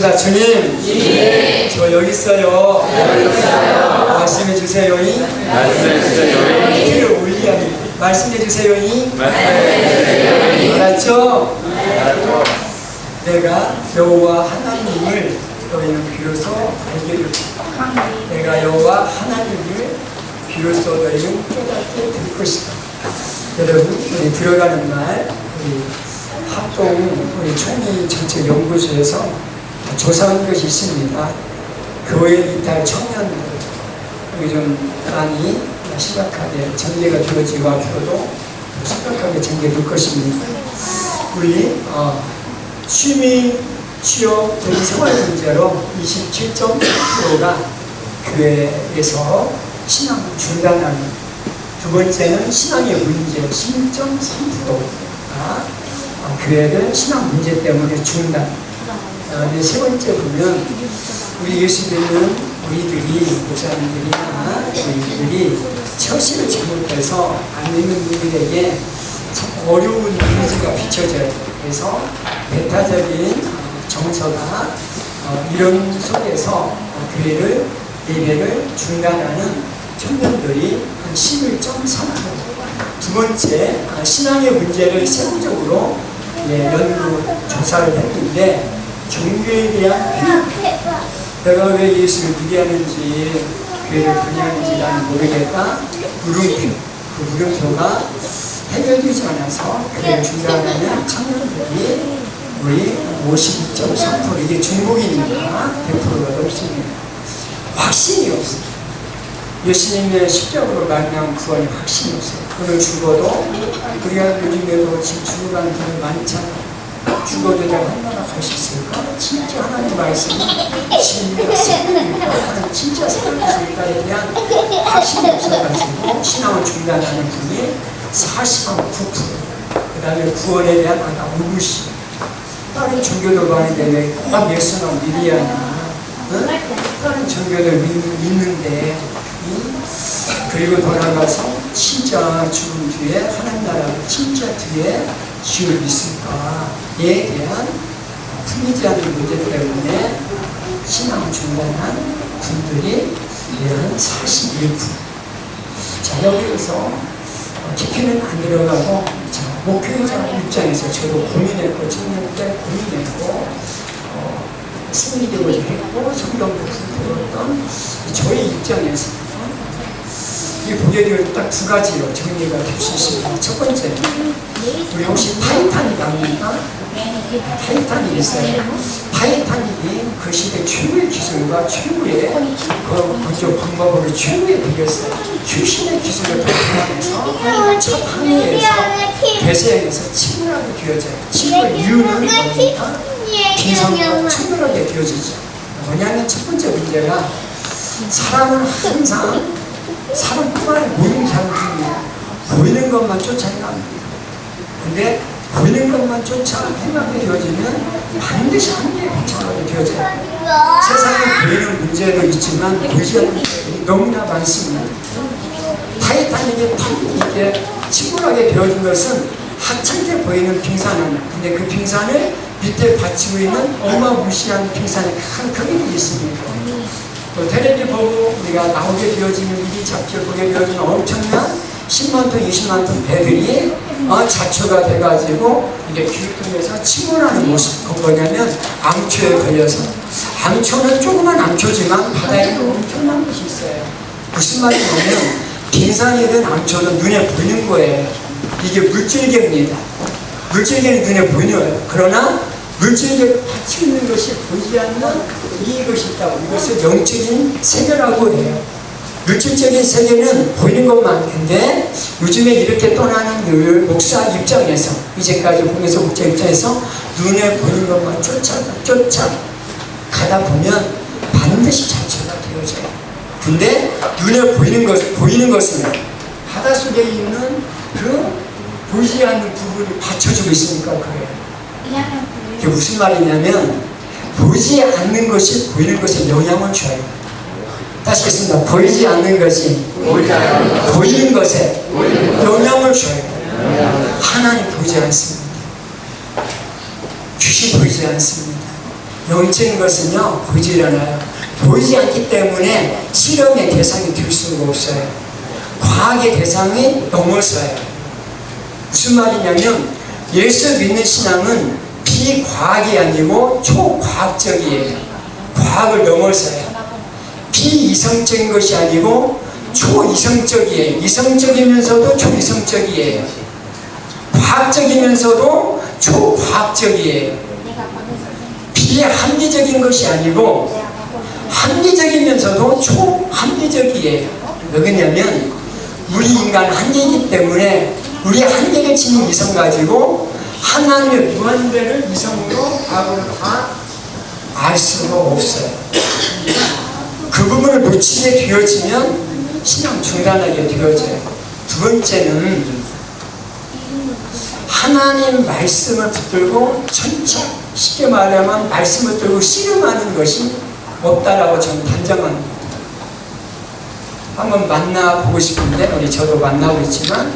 자, 주님, 저 여기 있어요. 말씀해 주세요. 귀를 올리하니 말씀해 주세요. 알았죠? 내가 여호와 하나님을 너희는 비로소 알게 되리라. 내가 여호와 하나님을 비로소 너희는 깨닫게 될 것이다. 여러분, 우리 들어가는 날 우리 합동 우리 총리 전체 연구소에서 조사한 것이 있습니다. 교회 이탈 청년들 요즘 많이 심각하게 전개가 되어지고 앞으로도 심각하게 전개될 것입니다. 우리 취미, 취업 등 생활 문제로 27.9%가 교회에서 신앙 중단하는, 두 번째는 신앙의 문제 10.3%가 교회를 신앙 문제 때문에 중단. 세 번째 보면 우리 예수 믿는 우리들이 목사님들이나 우리들이 처신을 잘못해서 안 믿는 분들에게 참 어려운 이미지가 비춰져요. 그래서 배타적인 정서가 이런 속에서 교회를 예배를 중단하는 청년들이 한 11.3%. 두 번째 신앙의 문제를 세부적으로 연구 조사를 했는데 종교에 대한 회의. 내가 왜 예수를 미래하는지 교회를 분야하는지 나는 모르겠다. 물음표. 그 물음표가 해결되지 않아서 교회를 중단하는 청년들이 우리 52.3%. 이게 중복이니까 100%가 넘습니다. 확신이 없어요. 예수님의 십자가로 말미암은 구원이 확신이 없어요. 오늘 죽어도 우리가 요즘에도 지금 죽어가는 분이 많잖아요. 죽어도 내가 얼마나 갈 수 있을까? 진짜 하나님 말씀이 진리가 생명이니까 하나님 진짜 살아있을까에 대한 확신이 없어가지고 신앙을 중단하는 분이 40.9%. 그 다음에 구원에 대한 의구심. 다른 종교도 많은데 왜 꼭 예수만 믿어야냐? 다른 종교들 믿는데 그리고 돌아가서 진짜 죽은 뒤에 하나님 나라를 진짜 뒤에 지을 있을까에 대한 풀리지 않는 문제 때문에 신앙 중단한 분들이 한 41%. 자, 여기에서 깊이는 안 들어가고, 자, 목회자 입장에서 저도 고민했고, 청년 때 고민했고, 승리되고자 했고, 성경도 불태웠던 저의 입장에서 이 보게 되면 딱 두 가지로 정리가 될 수 있습니다. 첫 번째, 우리 혹시 타이타닉 압니까? 타이타닉 있어요. 타이타닉이 그 시대 최고의 기술과 최고의 그 방법으로 최고의 비겼어요. 최신의 기술을 발전해서 첫 항해에서 배수양에서 친밀하게 되어져요. 친밀 이유는 뭡니까? 빙상과 친밀하게 되어지죠. 뭐냐면 첫 번째 문제가 사람은 항상 사람뿐만이 모든 자극입니다. 보이는 것만 쫓아갑니다. 근데 보이는 것만 쫓아 행하게 되어지면 반드시 한계에 부착하게 되어져요. 세상에 보이는 문제도 있지만 보이지 않는 문제들이 너무나 많습니다. 타이타닉이 탁 이렇게 침몰하게 되어진 것은 하찮게 보이는 빙산입니다. 근데 그 빙산을 밑에 받치고 있는 어마무시한 빙산의 큰 크기가 있습니다. 또 텔레비 보고 우리가 나오게 되어지는 일이 잡혀 보게 되어지는 엄청난 10만 톤, 20만 톤 배들이 자초가 돼가지고 이게 귀를 통해서 침몰하는 모습. 그건 뭐냐면 암초에 걸려서. 암초는 조그만 암초지만 바다에는 엄청난 것이 있어요. 무슨 말이냐면 빙산이든 암초든 눈에 보이는 거예요. 이게 물질계입니다. 물질계는 눈에 보이는 거예요. 그러나 물질계를 받치고 있는 것이 보이지 않는 이것이 있다고. 이것을 영적인 세계라고 해요. 물질적인 세계는 보이는 것만인데 요즘에 이렇게 떠나는 목사 입장에서 이제까지 보면서 목사 입장에서 눈에 보이는 것만 쫓아가다 보면 반드시 자초가 되어져요. 근데 눈에 보이는 것은 바닷속에 있는 그 보이지 않는 부분이 받쳐주고 있으니까 그래요. 이게 무슨 말이냐면 보이지 않는 것이 보이는 것에 영향을 줘요. 다시 하겠습니다. 보이지 않는 것이 보이는 것에 영향을 줘요. 하나님 보이지 않습니다. 귀신 보이지 않습니다. 영적인 것은요 보이지 않아요. 보이지 않기 때문에 실험의 대상이 될 수가 없어요. 과학의 대상이 넘어서요. 무슨 말이냐면 예수 믿는 신앙은 비과학이 아니고 초과학적이에요. 과학을 넘어서요. 비이성적인 것이 아니고 초이성적이에요. 이성적이면서도 초이성적이에요. 과학적이면서도 초과학적이에요. 비합리적인 것이 아니고 합리적이면서도 초합리적이에요. 왜 그러냐면 우리 인간 한계이기 때문에 우리 한계를 지닌 이성 가지고 하나님의 무한대를 이성으로 과거를 다 알 수가 없어요. 그 부분을 놓치게 되어지면 신앙 중단하게 되어져요. 두 번째는 하나님 말씀을 붙들고 전체 쉽게 말하면 말씀을 붙들고 씨름하는 것이 없다라고 저는 단정합니다. 한번 만나보고 싶은데 우리 저도 만나고 있지만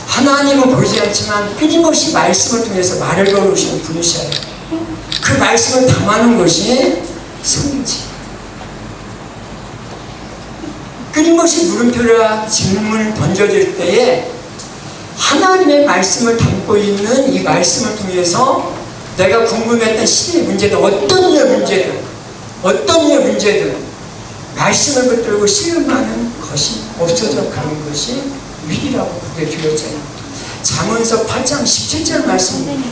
하나님은 보이지 않지만 끊임없이 말씀을 통해서 말을 걸으시는 분이셔요. 그 말씀을 담아놓은 것이 성지. 끊임없이 물음표나 질문을 던져질 때에 하나님의 말씀을 담고 있는 이 말씀을 통해서 내가 궁금했던 시대의 문제든 어떤 류의 문제든 말씀을 붙들고 씨름하는 것이 없어져 가는 것이 위기라고 보게 되어져요. 잠언서 8장 17절 말씀입니다.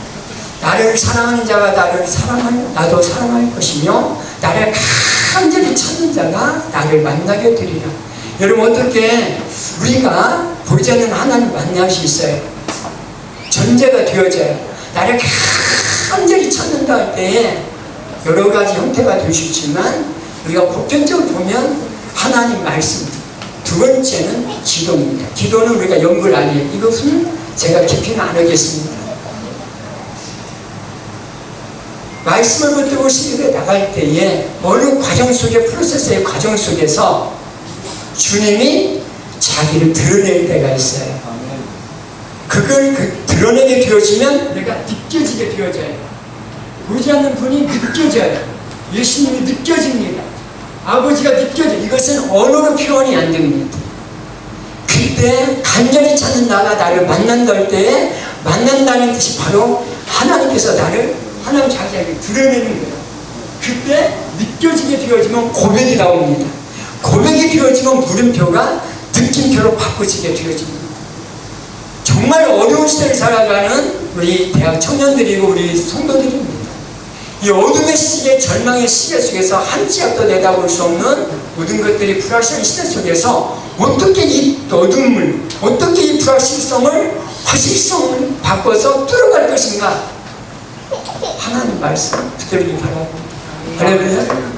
나를 사랑하는 자가 나도 사랑할 것이며 나를 간절히 찾는 자가 나를 만나게 되리라. 여러분 어떻게 우리가 보이지 않는 하나님 만날 수 있어요? 전제가 되어져요. 나를 간절히 찾는다 할 때에 여러 가지 형태가 될 수 있지만 우리가 보편적으로 보면 하나님 말씀. 두 번째는 기도입니다. 기도는 우리가 연구를 안 해요. 이것은 제가 깊이는 안 하겠습니다. 말씀을 붙들고 시집에 나갈 때에 어느 과정 속에 프로세스의 과정 속에서 주님이 자기를 드러낼 때가 있어요. 그걸 드러내게 되어지면 내가 느껴지게 되어져요. 보이지 않는 분이 느껴져요. 예수님이 느껴집니다. 아버지가 느껴져요. 이것은 언어로 표현이 안 됩니다. 그때 간절히 찾는 나가 나를 만난다 할 때에 만난다는 뜻이 바로 하나님께서 하나님 자기에게 드러내는 거예요. 그때 느껴지게 되어지면 고백이 나옵니다. 고백이 되어지면 물음표가 느낌표로 바꿔지게 되어집니다. 정말 어려운 시대를 살아가는 우리 대학 청년들이고 우리 성도들입니다. 이 어둠의 시계, 절망의 시계 속에서 한 치 앞도 내다볼 수 없는 모든 것들이 불확실한 시대 속에서 어떻게 이 어둠을, 어떻게 이 불확실성을 확실성을 바꿔서 뚫어갈 것인가? 하나님 말씀 붙들기 바랍니다. 할렐루야.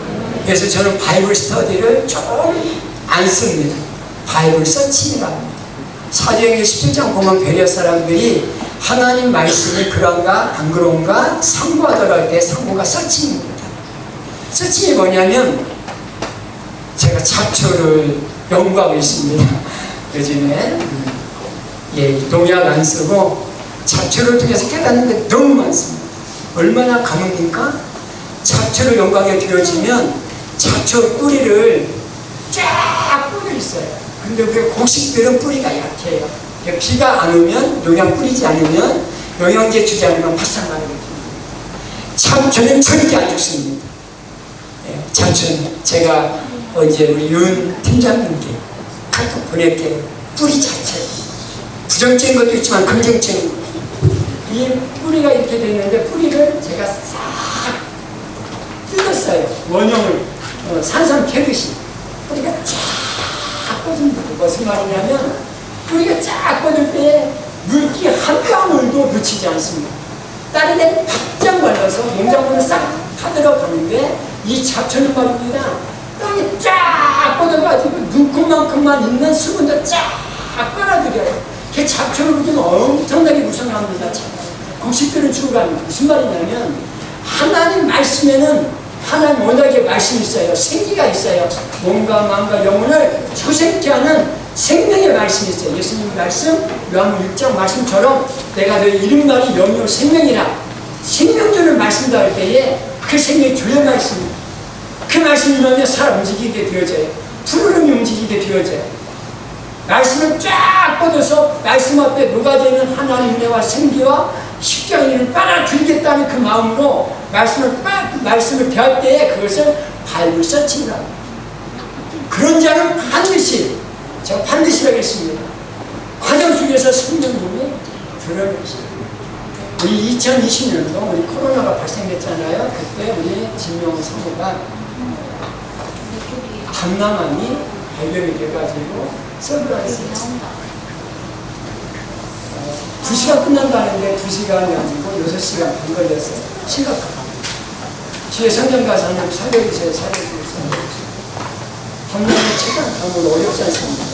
그래서 저는 바이블 스터디를 좀 안 씁니다. 바이블 서칭이라고 합니다. 사도행전 17장 보면 베레아 사람들이 하나님 말씀이 그런가 안 그런가 상고하더라 할 때 상고가 서칭입니다. 서칭이 뭐냐면 제가 잡초를 연구하고 있습니다. 요즘에 농약 안 쓰고 잡초를 통해서 깨닫는 게 너무 많습니다. 얼마나 가뭅니까? 잡초를 연구하게 되어지면 잡초 뿌리를 쫙 뿌려 있어요. 근데 우리 곡식들은 뿌리가 약해요. 비가 안 오면 농약 뿌리지 않으면 영양제 주지 않으면 바싹 마르거든요. 잡초는 절대 안 죽습니다. 잡초는 제가 어제 우리 윤 팀장님께 카톡 보낼게요. 뿌리 자체 부정적인 것도 있지만 긍정적인 것. 이 뿌리가 이렇게 됐는데 뿌리를 제가 싹 뜯었어요. 원형을 산삼 캐듯이 뿌리가 쫙 뻗습니다. 무슨 말이냐면 뿌리가 쫙 뻗을 때 물기 한 방울도 놓치지 않습니다. 다른 데는 바짝 말라서 농작물을 싹 타들어가는데 이 잡초는 말입니다. 땅이 쫙 뻗어가지고 눈코만큼만 있는 수분도 쫙 빨아들여요. 그 잡초를 보면 엄청나게 무성합니다. 곡식들은 죽어갑니다. 무슨 말이냐면 하나님 말씀에는 하나님 원작의 말씀이 있어요. 생기가 있어요. 몸과 마음과 영혼을 초생케 하는 생명의 말씀이 있어요. 예수님 말씀, 요한복음 6장 말씀처럼 내가 너희 이름 말이 영영 생명이라 생명주를 말씀도 할 때에 그 그 생명의 주의 말씀, 그 말씀이면 살아 움직이게 되어져요. 푸르름이 움직이게 되어져요. 말씀을 쫙 뻗어서 말씀 앞에 녹아져 있는 하나님의 은혜와 생기와 십자가를 빨아들이겠다는 그 마음으로 말씀을 배울 때에 그것을 발로 써친다. 그런 자는 반드시, 제가 반드시 하겠습니다. 과정 속에서 성령님이 드러내시죠. 우리 2020년도 우리 코로나가 발생했잖아요. 그때 우리 진명 사모가 담낭암이 발견이 돼가지고 서브를 했어요. 2시간 끝난다는데 2시간이 아니고 6시간 반 걸렸어요. 심각하다. 뒤에 성경 가서는 살려주세요, 살려주세요. 담낭의 최강감으로 어렵지 않습니까?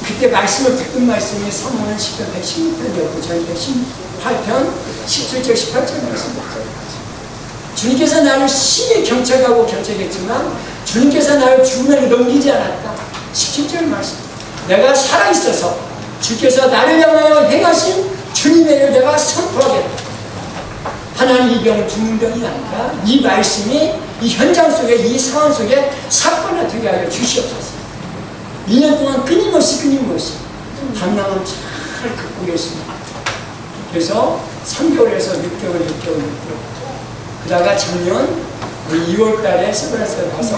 그때 말씀을 듣던 말씀이 사모는 10편 116편이었고 저희 118편 17절 18절 말씀이었어요. 주님께서 나를 심히 경책하고 경책했지만 주님께서 나를 죽음에 넘기지 않았다. 17절 말씀. 내가 살아있어서 주께서 나를 향하여 행하신 주님의 일을 내가 선포하겠다. 하나님 이 병은 죽는 병이 아니라 이 말씀이 이 현장 속에 이 상황 속에 사건을 되게 하여 주시옵소서. 2년 동안 끊임없이 담낭을 잘 긋고 계십니다. 그래서 3개월에서 6개월 그러다가 작년 2월 달에 세브란스에 가서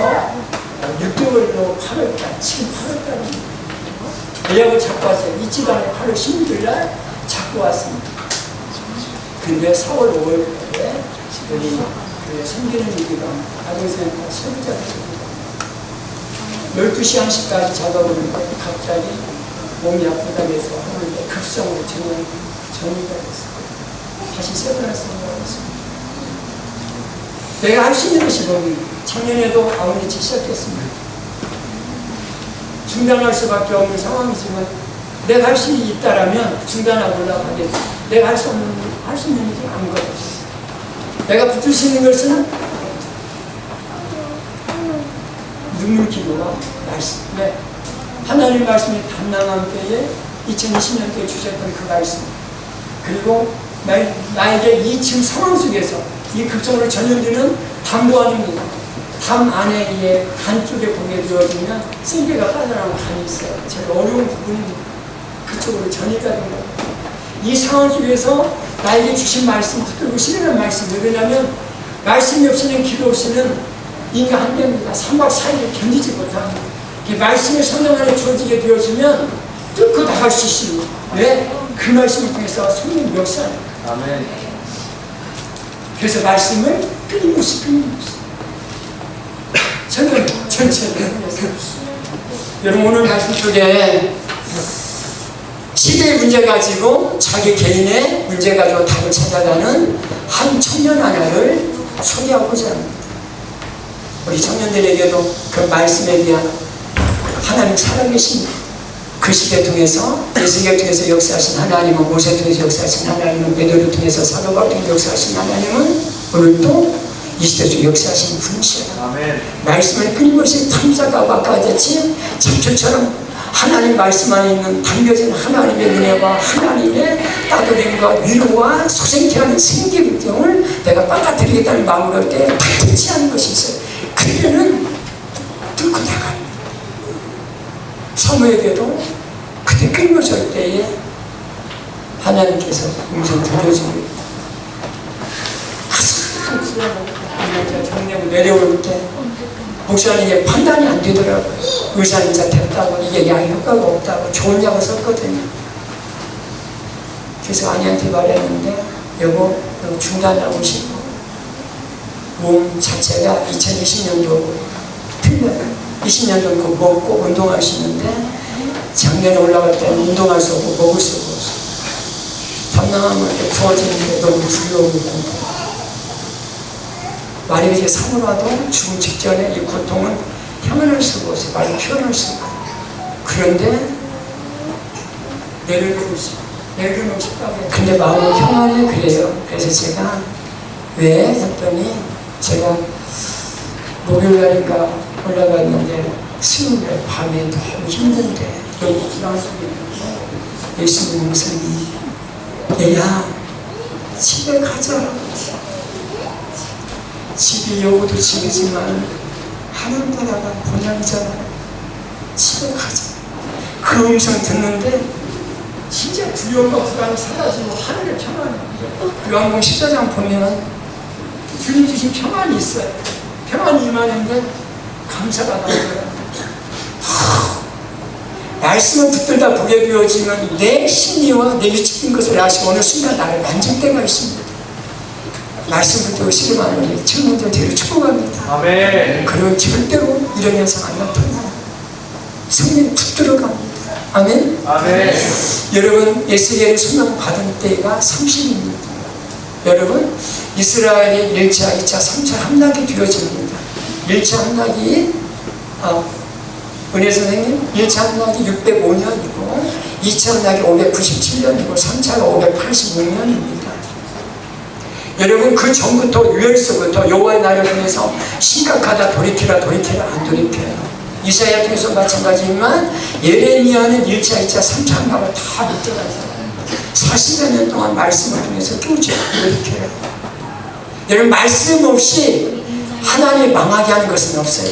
6개월로 8월 달, 지금 8월 달입니다. 예약을 잡고 왔어요. 잊지도 않아요. 8월 16일 날 잡고 왔습니다. 근데 4월, 5월 달에 우리 생기는 일기가 아동센터 설교자들입니다. 12시 1시까지 잡아보는데 갑자기 몸이 아프다고 해서 하는데 급성으로 정리가 됐어요. 다시 세브란스로 왔습니다. 내가 할 수 있는 것이 뭡니까? 작년에도 아우니치 시작했습니다. 중단할 수밖에 없는 상황이지만 내가 할 수 있다라면 중단하고라고 하겠지. 내가 할 수 있는 일이 아무것도 없었어요. 내가 붙을 수 있는 것은 눈물 기도와 말씀. 네. 하나님 말씀이 담낭한 때에 2020년도에 주셨던 그 말씀. 그리고 나에게 이 지금 상황 속에서 이 급성으로 전염되는 담도 아닙니다. 담 안에 간 쪽에 보게 되어지면 쓸개가 빠져나오는 간이 있어요. 제일 어려운 부분은 그쪽으로 전이가 된 거예요. 이 상황 속에서 나에게 주신 말씀 붙들고 실행한 말씀을, 왜냐하면 말씀이 없이는 기도 없이는 인간 한 개입니다. 3박 4일을 견디지 못합니다. 말씀이 성령 안에 주어지게 되어지면 뚫고 나갈 수 있습니다. 왜? 그 말씀을 통해서 성령 역사하니까. 아멘. 그래서 말씀을 끊임없이 저는 전체를 해서 여러분 오늘 말씀 속에 시대의 문제 가지고 자기 개인의 문제 가지고 답을 찾아가는 한 청년 하나를 소개하고자 합니다. 우리 청년들에게도 그 말씀에 대한 하나님 살아계십니다. 그 시대 통해서 예수를 통해서 역사하신 하나님은, 모세 통해서 역사하신 하나님은, 베드로를 통해서 사도 바울을 통해서 역사하신 하나님은 오늘도 이 시대 속에 역사하신 분이시다. 말씀을 끊임없이 탐색하고 아까 같이 참초처럼 하나님 말씀 안에 있는 담겨진 하나님의 은혜와 하나님의 따뜻함과 위로와 소생케 하는 생기병을 내가 빨아들이겠다는 마음으로 할 때 받지 않은 것이 있어요. 그때는 뚫고 나갑니다. 사무에게도 그때 끊임없이 할 때에 하나님께서 음성 들려주고 항상 정내고 내려올 때 목사님 이게 판단이 안 되더라고요. 의사는 이제 됐다고, 이게 약 효과가 없다고 좋은 약을 썼거든요. 그래서 아내한테 말했는데 여보 중단하고 싶어. 몸 자체가 2020년도 틀려요. 20년도 그 먹고 운동할 수 있는데 작년에 올라갈 때는 운동할 수 없고 먹을 수가 없어. 담낭하면 이렇게 부어지는데 너무 두려움이고 말이 이제 사고라도 죽음 직전에 이 고통은 표현할 수가 없어요. 말로 표현할 수가 없어요. 그런데 내려놓고 싶다고 해요. 근데 마음은 평안해 그래요. 그래서 제가 왜 했더니 제가 목요일날인가 올라갔는데 수요일날 밤에 너무 힘든데 너무 불안 속에 있는데 예수님 목사님이 얘야 집에 가자. 집이 여고도 집이지만 하늘 나라가 본향이잖아요. 집에 가자. 그 음성 듣는데 진짜 두려움과 불안이 사라지고 하늘의 평안이. 요한복음 14장 보면 주님 주신 평안이 있어요. 평안이 임하는데 감사가 나오더라고요. 말씀을 붙들다 보게 되어지면 내 심리와 내 위치인 것을 아시고 어느 순간 나를 만질 때가 있습니다. 말씀 붙들고 씨름하는 친구들 뒤로 축복합니다. 아멘. 그리고 절대로 이런 현상 안 나타나요. 성령 붙들어 갑니다. 아멘. 아멘. 여러분, 에스겔의 소명 받은 때가 30입니다. 여러분, 이스라엘의 1차, 2차, 3차 함락이 되어집니다. 1차 함락이 은혜 선생님, 1차 함락이 605년이고 2차 함락이 597년이고 3차가 586년입니다. 여러분, 그 전부터 유엘서부터 여호와의 날을 통해서 심각하다, 돌이키라 안 돌이켜요. 이사야 통해서 마찬가지지만 예레미야는 1차, 2차, 3차 함락을 다 묻어가서 40여 년 동안 말씀을 통해서 깨우쳐 돌이켜요. 여러분, 말씀 없이 하나님이 망하게 하는 것은 없어요.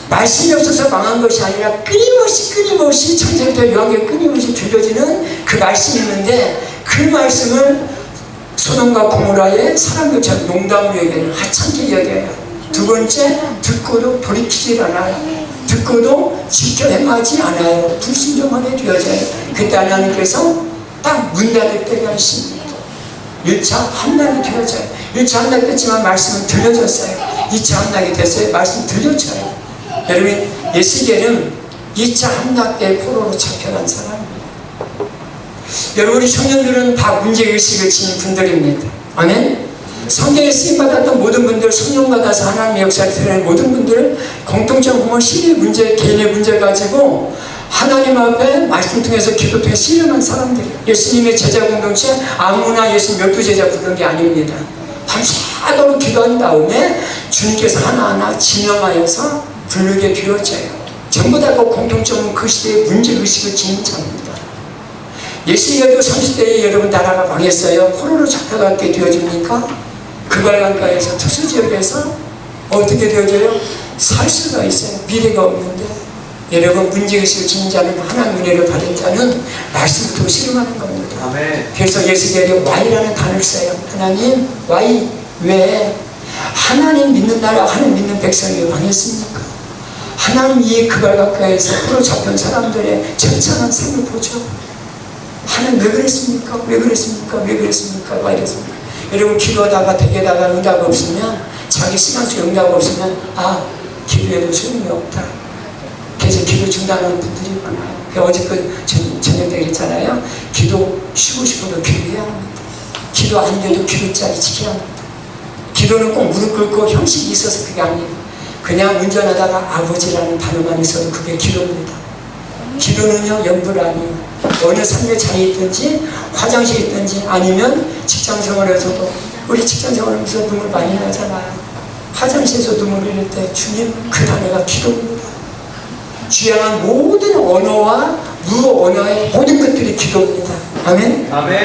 말씀이 없어서 망한 것이 아니라 끊임없이 천사들 요한계에 끊임없이 들려지는 그 말씀이 있는데 그 말씀을 소돔과 고모라의 사람들처럼 농담으로 얘기해요. 하찮게 얘기해요. 두 번째, 듣고도 돌이키질 않아요. 듣고도 지켜 행하지 않아요. 불순종하게 되어져요. 그때 하나님께서 딱 문 닫을 때가 있습니다. 1차 함락이 되어져요. 1차 함락됐지만 말씀은 들려졌어요. 2차 함락이 됐어요. 말씀 들려져요. 여러분, 에스겔은 2차 함락 때 포로로 잡혀간 사람입니다. 여러분, 우리 청년들은 다 문제의식을 지닌 분들입니다. 아멘? 성경에 쓰임받았던 모든 분들, 성령 받아서 하나님의 역사를 드러낸 모든 분들은 공통점 보면 시대 문제, 개인의 문제를 가지고 하나님 앞에 말씀 통해서 기도 통해 씨름한 사람들이에요. 예수님의 제자 공동체 아무나 예수 12제자 부른 게 아닙니다. 밤새도록 기도한 다음에 주님께서 하나하나 지명하여서 부르게 되어져요. 전부 다 그 공통점은 그 시대의 문제의식을 지닌 자입니다. 예수님도 30대에 여러분 나라가 망했어요. 포로로 잡혀가게 되어집니까? 그발강가에서 특수지역에서 어떻게 되어져요? 살 수가 있어요. 미래가 없는데. 여러분, 문제의식을 지닌 자는 하나님 은혜를 받은 자는 말씀부터 실험하는 겁니다. 아멘. 그래서 예수님이 Y라는 단어를 써요. 하나님, Y. 왜? 하나님 믿는 나라, 하나님 믿는 백성이 왜 망했습니까? 하나님 이 그발강가에서 포로 잡힌 사람들의 천천한 삶을 보죠. 하나님 왜 그랬습니까? 왜 그랬습니까? 왜 그랬습니까? 왜 이랬습니까? 여러분, 기도하다가 대개다가 응답 없으면, 자기 시간 속에 응답 없으면, 기도해도 소용이 없다. 그래서 기도 중단하는 분들이 많아요. 어제 저녁 때 그랬잖아요. 기도 쉬고 싶어도 기도해야 합니다. 기도 안 돼도 기도자리 지켜야 합니다. 기도는 꼭 무릎 꿇고 형식이 있어서 그게 아니에요. 그냥 운전하다가 아버지라는 단어만 있어도 그게 기도입니다. 기도는요, 연불 아니에요. 어느 삶의 자리에 있든지 화장실에 있든지 아니면 직장생활에서도 우리 직장생활하면서 눈물 많이 나잖아요. 화장실에서 눈물 흘릴 때 주님, 그 단어가 기도입니다. 주양한 모든 언어와 무언어의 모든 것들이 기도입니다. 아멘. 아멘.